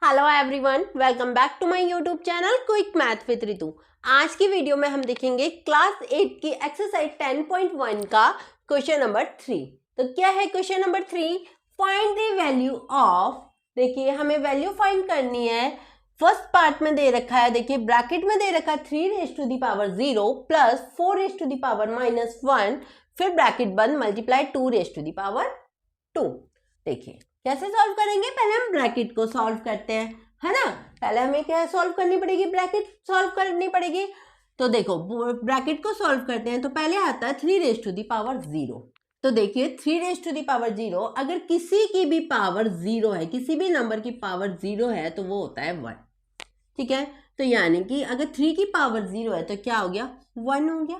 Hello everyone, welcome back to my YouTube channel quick math with Ritu. आज की video में हम देखेंगे क्लास 8 की एक्सरसाइज 10.1 का क्वेश्चन नंबर 3। तो क्या है question number 3? Find the value of. देखिए हमें वैल्यू फाइंड करनी है। फर्स्ट पार्ट में दे रखा है, देखिए ब्रैकेट में दे रखा है 3⁻0 प्लस 4⁻⁻1, फिर ब्रैकेट बंद मल्टीप्लाई 2⁻2। देखिए कैसे सॉल्व करेंगे, पहले हम ब्रैकेट को सॉल्व करते हैं, है ना। पहले हमें क्या सॉल्व करनी पड़ेगी, ब्रैकेट सॉल्व करनी पड़ेगी। तो देखो ब्रैकेट को सॉल्व करते हैं तो पहले आता है 3⁻0। तो देखिए 3⁻0 अगर किसी की भी पावर 0 है, किसी भी नंबर की पावर 0 है तो वो होता है 1। ठीक है, तो यानी कि अगर 3 की पावर 0 है तो क्या हो गया, 1 हो गया।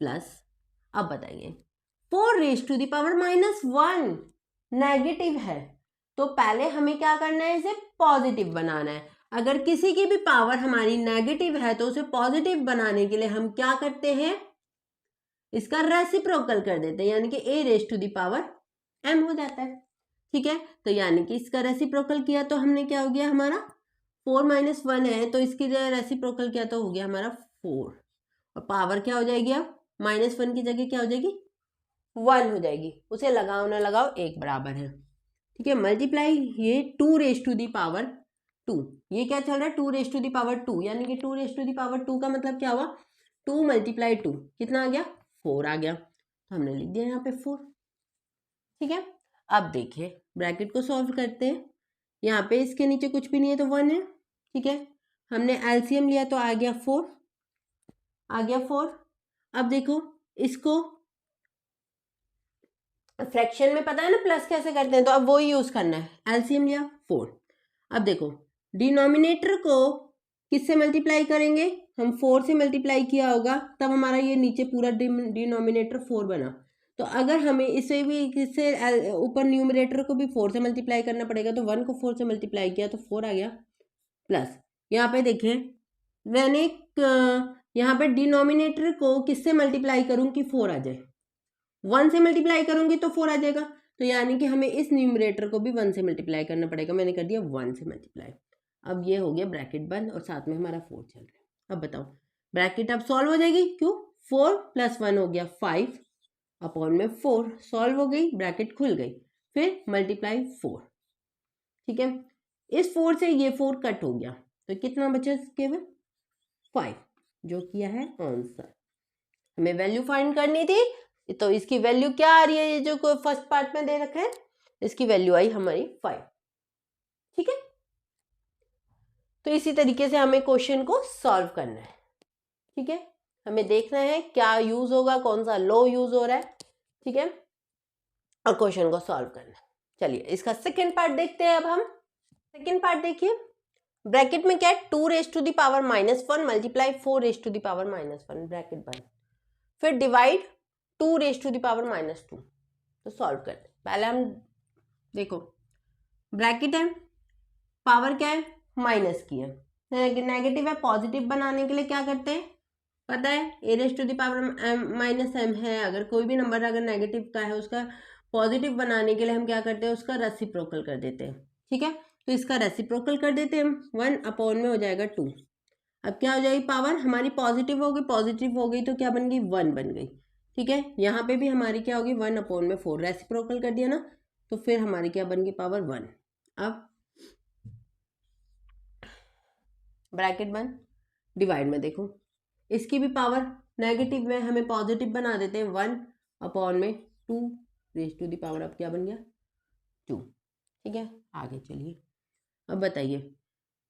प्लस अब बताइए 4⁻⁻1 नेगेटिव है, तो पहले हमें क्या करना है, इसे पॉजिटिव बनाना है। अगर किसी की भी पावर हमारी नेगेटिव है तो उसे पॉजिटिव बनाने के लिए हम क्या करते हैं, इसका रेसिप्रोकल कर देते हैं, यानी कि a⁻m हो जाता है। ठीक है, तो यानी कि इसका रेसिप्रोकल किया तो हमने क्या हो गया, हमारा 4 - 1 है तो इसकी रेसिप्रोकल किया तो हो गया हमारा 4, और पावर क्या हो जाएगी, अब -1 की जगह क्या हो जाएगी, 1 हो जाएगी। उसे लगाओ ना लगाओ एक बराबर है। ठीक है, मल्टीप्लाई ये 2⁻², ये क्या चल रहा है 2⁻², यानी कि 2⁻² का मतलब क्या हुआ, 2 × 2 कितना आ गया, 4 आ गया। तो हमने लिख दिया यहाँ पे 4। ठीक है, अब देखिए ब्रैकेट को सॉल्व करते हैं। यहाँ पे इसके नीचे कुछ भी नहीं है तो 1 है। ठीक है, हमने एलसीएम लिया तो आ गया 4, आ गया 4। अब देखो इसको फ्रैक्शन में पता है ना प्लस कैसे करते हैं, तो अब वो ही यूज करना है। एलसीएम लिया 4। अब देखो डिनोमिनेटर को किससे मल्टीप्लाई करेंगे, हम 4 से मल्टीप्लाई किया होगा तब हमारा ये नीचे पूरा डिनोमिनेटर 4 बना। तो अगर हमें इसे भी किससे ऊपर न्यूमरेटर को भी 4 से मल्टीप्लाई करना पड़ेगा, तो 1 को 4 से मल्टीप्लाई किया तो 4 आ गया। प्लस यहाँ पे देखें मैंने यहाँ पे डिनोमिनेटर को किससे मल्टीप्लाई करूँ कि 4 आ जाए, 1 से मल्टीप्लाई करूंगी तो 4 आ जाएगा। तो यानी कि हमें इस न्यूमरेटर को भी 1 से मल्टीप्लाई करना पड़ेगा। मैंने कर दिया 1 से मल्टीप्लाई। अब ये हो गया ब्रैकेट बंद और साथ में हमारा 4 चल रहा है। अब बताओ ब्रैकेट अब सॉल्व हो जाएगी, क्यों, 4 + 1 हो गया 5/4 सॉल्व हो गई, ब्रैकेट खुल गई, फिर मल्टीप्लाई 4। ठीक है, इस 4 से ये 4 कट हो गया तो कितना बचा, केवल 5, जो किया है आंसर। हमें वैल्यू फाइंड करनी थी तो इसकी वैल्यू क्या आ रही है, ये जो फर्स्ट पार्ट में दे रखा है, इसकी वैल्यू आई हमारी 5। ठीक है, तो इसी तरीके से हमें क्वेश्चन को सॉल्व करना है। ठीक है, हमें देखना है क्या यूज होगा, कौन सा लो यूज हो रहा है। ठीक है, और क्वेश्चन को सॉल्व करना है। चलिए इसका सेकेंड पार्ट देखते हैं। अब हम सेकेंड पार्ट देखिए, ब्रैकेट में क्या है 2⁻⁻1 मल्टीप्लाई 4⁻⁻1 ब्रैकेट बंद, फिर डिवाइड 2⁻⁻2। तो सॉल्व करते हैं। पहले हम देखो ब्रैकेट है, पावर क्या है माइनस की है, नेगेटिव है, पॉजिटिव बनाने के लिए क्या करते हैं पता है, a⁻m है। अगर कोई भी नंबर अगर नेगेटिव का है उसका पॉजिटिव बनाने के लिए हम क्या करते हैं, उसका रेसिप्रोकल कर देते हैं। ठीक है, तो इसका रेसिप्रोकल कर देते हैं हम, 1 में हो जाएगा 2। अब क्या हो जाएगी, पावर हमारी पॉजिटिव हो गई तो क्या बन गई, 1 बन गई। ठीक है, यहाँ पे भी हमारी क्या होगी, 1/4 रेसिप्रोकल कर दिया ना, तो फिर हमारी क्या बन गई, पावर 1। अब ब्रैकेट बंद, डिवाइड में देखो इसकी भी पावर नेगेटिव में हमें पॉजिटिव बना देते हैं, 1/2 अब क्या बन गया 2। ठीक है, आगे चलिए। अब बताइए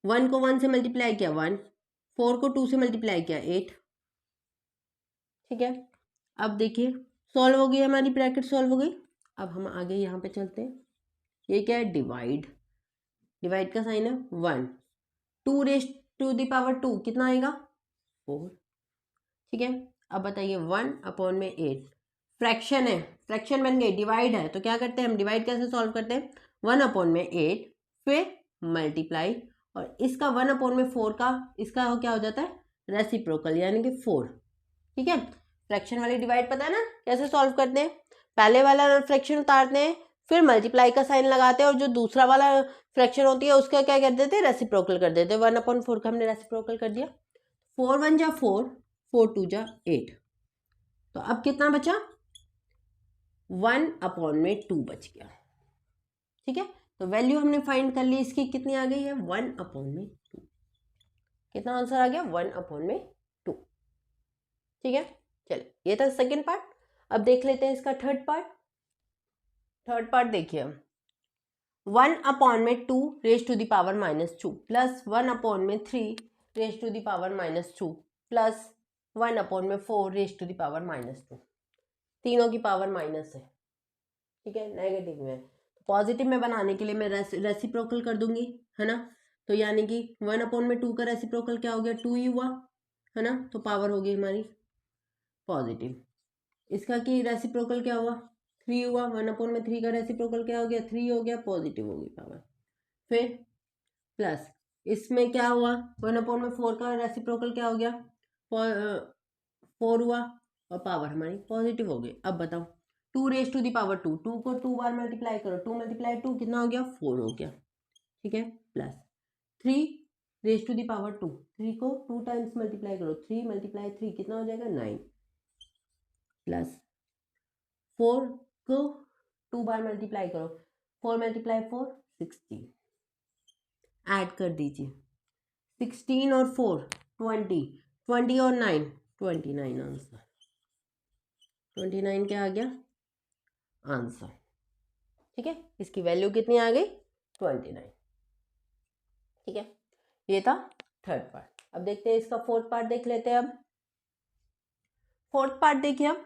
1 को 1 से मल्टीप्लाई किया 1, 4 को 2 से मल्टीप्लाई किया 8। ठीक है, अब देखिए सॉल्व हो गई हमारी, ब्रैकेट सॉल्व हो गई। अब हम आगे यहाँ पे चलते हैं, ये क्या है, डिवाइड, डिवाइड का साइन है 1, 2⁻2 कितना आएगा 4। ठीक है, अब बताइए 1/8 फ्रैक्शन है, फ्रैक्शन बन गई, डिवाइड है तो क्या करते हैं हम, डिवाइड कैसे सॉल्व करते हैं, 1/8 फिर मल्टीप्लाई, और इसका 1/4 का इसका क्या हो जाता है रेसिप्रोकल, यानी कि 4। ठीक है, फ्रैक्शन वाली डिवाइड पता है ना कैसे सॉल्व करते हैं, पहले वाला फ्रैक्शन उतारते हैं, फिर मल्टीप्लाई का साइन लगाते हैं, और जो दूसरा वाला फ्रैक्शन होती है उसका क्या कर देते हैं, रेसिप्रोकल कर देते हैं। 1/4 का हमने रेसिप्रोकल कर दिया, 4 1 जा 4, 4 2 जा 8, तो अब कितना बचा, 1/2 बच गया। ठीक है, तो वैल्यू हमने फाइंड कर ली, इसकी कितनी आ गई है, 1/2। कितना आंसर आ गया, 1/2। ठीक है, चलिए ये था सेकेंड पार्ट। अब देख लेते हैं इसका थर्ड पार्ट। थर्ड पार्ट देखिए, 1/2 raise to the power -2 plus 1/3 raise to the power -2 plus 1/4 raise to the power -2, तीनों की पावर माइनस है। ठीक है, नेगेटिव में, पॉजिटिव में बनाने के लिए मैं रेसिप्रोकल कर दूंगी, है ना। तो यानी कि 1/2 का रेसिप्रोकल क्या हो गया, 2 ही हुआ, है ना, तो पावर हो गई हमारी पॉजिटिव। इसका की रेसिप्रोकल क्या हुआ, 3 हुआ, 1/3 का रेसिप्रोकल क्या हो गया, 3 हो गया, पॉजिटिव हो गई पावर। फिर प्लस इसमें क्या हुआ, 1/4 का रेसिप्रोकल क्या हो गया, 4 हुआ, और पावर हमारी पॉजिटिव हो गई। अब बताओ, 2 रेज टू दी पावर 2, 2 को 2 बार मल्टीप्लाई करो, 2 × 2 कितना हो गया, 4 हो गया। ठीक है, plus 3 raise to the power 2, 3 को 2 टाइम्स मल्टीप्लाई करो, 3 × 3 कितना हो जाएगा, 9, प्लस 4 को 2 बार मल्टीप्लाई करो, 4 × 4 16, ऐड कर दीजिए, 16 और 4 20, 20 और 9 29, आंसर 29 क्या आ गया, आंसर। ठीक है, इसकी वैल्यू कितनी आ गई, 29। ठीक है, ये था थर्ड पार्ट। अब देखते हैं इसका फोर्थ पार्ट देख लेते हैं। अब फोर्थ पार्ट देखिए, अब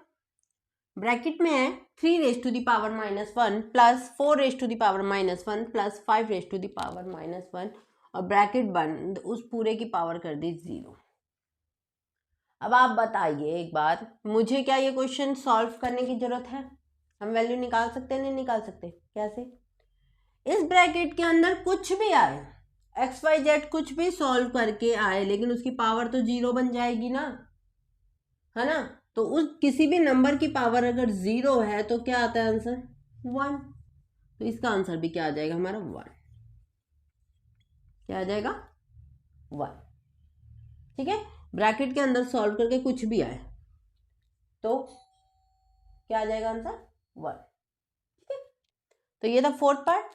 ब्रैकेट में है 3 raise to the power -1 plus 4 raise to the power -1 plus 5 raise to the power -1, और ब्रैकेट बंद, उस पूरे की पावर कर दी 0। अब आप बताइए एक बात, मुझे क्या ये क्वेश्चन सॉल्व करने की जरूरत है, हम वैल्यू निकाल सकते हैं, नहीं निकाल सकते, कैसे, इस ब्रैकेट के अंदर कुछ भी आए, XYZ कुछ भी सॉल्व करके आए, लेकिन उसकी पावर तो 0 बन जाएगी ना, है ना। तो उस किसी भी नंबर की पावर अगर 0 है तो क्या आता है आंसर, 1। तो इसका आंसर भी क्या आ जाएगा हमारा, 1। क्या आ जाएगा, 1। ठीक है, ब्रैकेट के अंदर सॉल्व करके कुछ भी आए तो क्या आ जाएगा आंसर, 1। ठीक है, तो ये था फोर्थ पार्ट।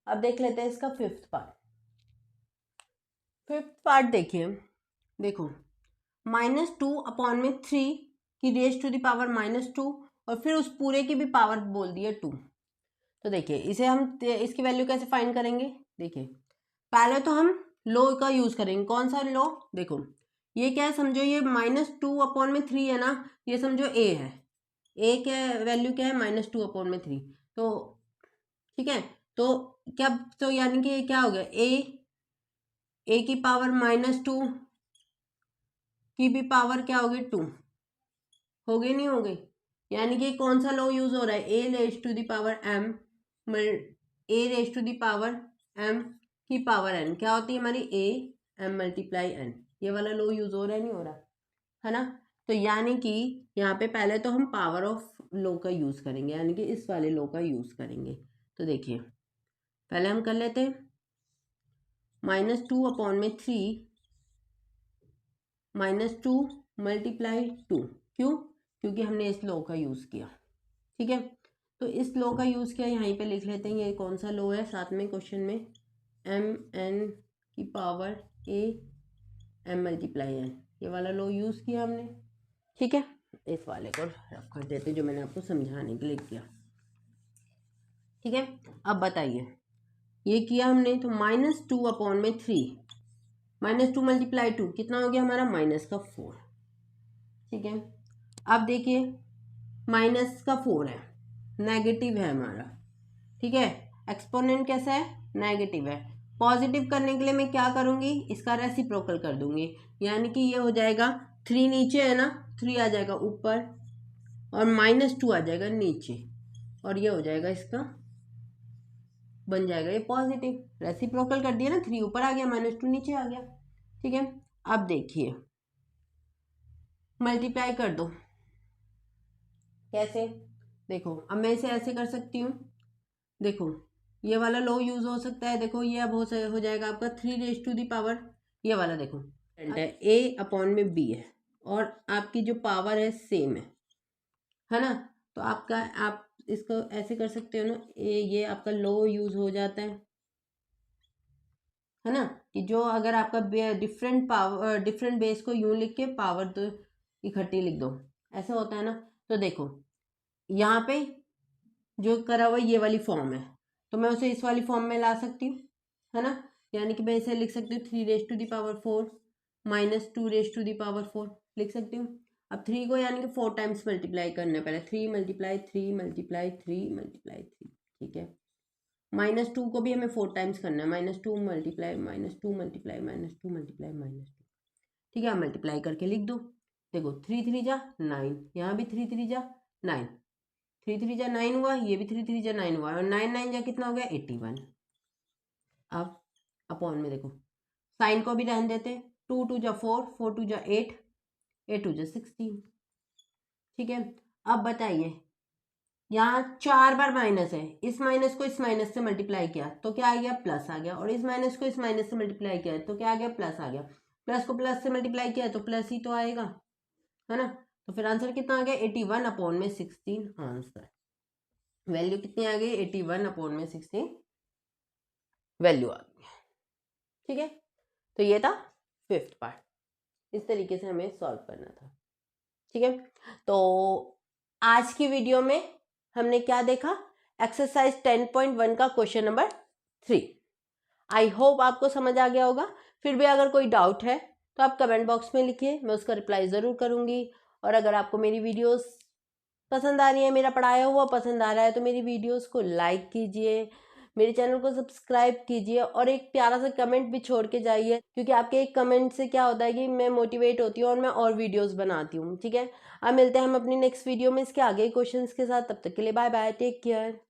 अब देख लेते हैं इसका फिफ्थ पार्ट। फिफ्थ पार्ट देखिए, देखो -2/3 की रेज टू द पावर -2, और फिर उस पूरे की भी पावर बोल दिया 2। तो देखिए इसे हम इसकी वैल्यू कैसे फाइंड करेंगे, देखिए पहले तो हम लो का यूज करेंगे। कौन सा लो, देखो ये क्या है, समझो ये -2/3 है ना, ये समझो ए है, ए क्या वैल्यू क्या है, -2/3। तो ठीक है, तो क्या, तो यानी कि क्या हो गया, ए की पावर -2 की भी पावर क्या हो गई, 2 हो गई, नहीं हो गई। यानी कि कौन सा लॉ यूज हो रहा है, a raise to the power m, a raise to the power m की पावर n क्या होती है हमारी, ए m × n, ये वाला लॉ यूज हो रहा है, नहीं हो रहा, है ना। तो यानी कि यहाँ पे पहले तो हम पावर ऑफ लॉ का यूज करेंगे, यानी कि इस वाले लॉ का यूज करेंगे। तो देखिए पहले हम कर लेते हैं, -2/3 -2 × 2, क्यों, क्योंकि हमने इस लॉ का यूज किया। ठीक है, तो इस लॉ का यूज किया, यहीं पे लिख लेते हैं, ये कौन सा लॉ है, साथ में क्वेश्चन में mn की पावर a m × n, ये वाला लॉ यूज किया हमने। ठीक है, इस वाले को रफ कर देते जो मैंने आपको समझाने के लिए किया। ठीक है, अब बताइए ये किया हमने, तो -2/3 -2 × 2 कितना हो गया हमारा, -4। ठीक है, अब देखिए -4 है, नेगेटिव है हमारा। ठीक है, एक्सपोनेंट कैसा है, नेगेटिव है। पॉजिटिव करने के लिए मैं क्या करूंगी, इसका रेसिप्रोकल कर दूंगी, यानी कि ये हो जाएगा 3 नीचे है ना, 3 आ जाएगा ऊपर, और -2 आ जाएगा नीचे, और ये हो जाएगा इसका, बन जाएगा ये पॉजिटिव। रेसिप्रोकल कर दिया ना, 3 ऊपर आ गया, -2 नीचे आ गया। ठीक है, अब देखिए मल्टीप्लाई कर दो, कैसे, देखो अब मैं इसे ऐसे कर सकती हूँ, देखो ये वाला लो यूज हो सकता है। देखो ये अब हो जाएगा आपका 3 ये वाला देखो a अपॉन में b है और आपकी जो पावर है सेम है ना। तो आपका आप इसको ऐसे कर सकते हो ना, ये आपका लो यूज हो जाता है ना, कि जो अगर आपका डिफरेंट बेस को यूं लिख के पावर तो इकट्ठी लिख दो, ऐसा होता है ना। तो देखो यहाँ पे जो करा हुआ ये वाली फॉर्म है, तो मैं उसे इस वाली फॉर्म में ला सकती हूँ, है ना। यानी कि मैं इसे लिख सकती हूँ 3⁴ माइनस 2⁴ लिख सकती हूँ। अब 3 को यानी कि 4 टाइम्स मल्टीप्लाई करना है, पहले 3 मल्टीप्लाई 3 मल्टीप्लाई 3 मल्टीप्लाई 3, ठीक है। -2 को भी हमें 4 टाइम्स करना है, -2 मल्टीप्लाई -2 मल्टीप्लाई -2 मल्टीप्लाई -2, ठीक है। मल्टीप्लाई करके लिख दो। देखो 3 3 जा 9, यहाँ भी 3 3 जा 9, 3 3 जा 9 हुआ, ये भी 3 3 जा 9 हुआ, और 9 9 जा कितना हो गया 81। अब अपॉन में देखो साइन को भी रहने देते, 2 2 जा 4, 4 2 जा 8, 8 2 जा 16, ठीक है। अब बताइए यहाँ 4 बार माइनस है, इस माइनस को इस माइनस से मल्टीप्लाई किया तो क्या आ गया प्लस आ गया, और इस माइनस को इस माइनस से मल्टीप्लाई किया तो क्या आ गया प्लस आ गया। प्लस को प्लस से मल्टीप्लाई किया तो प्लस ही तो आएगा, है ना। तो फिर आंसर कितना आ गया 81 अपॉन में 16, आंसर वैल्यू कितनी आ गई 81 अपॉन में 16 वैल्यू आ गई, ठीक है। तो ये था 5th पार्ट, इस तरीके से हमें सॉल्व करना था, ठीक है। तो आज की वीडियो में हमने क्या देखा, एक्सरसाइज 10.1 का क्वेश्चन नंबर 3। आई होप आपको समझ आ गया होगा। फिर भी अगर कोई डाउट है तो आप कमेंट बॉक्स में लिखिए, मैं उसका रिप्लाई ज़रूर करूँगी। और अगर आपको मेरी वीडियोस पसंद आ रही है, मेरा पढ़ाया हुआ पसंद आ रहा है, तो मेरी वीडियोस को लाइक कीजिए, मेरे चैनल को सब्सक्राइब कीजिए और एक प्यारा सा कमेंट भी छोड़ के जाइए, क्योंकि आपके एक कमेंट से क्या होता है कि मैं मोटिवेट होती हूँ और मैं और वीडियोस बनाती हूँ, ठीक है। अब मिलते हैं हम अपनी नेक्स्ट वीडियो में इसके आगे क्वेश्चंस के साथ, तब तक के लिए बाय बाय, टेक केयर।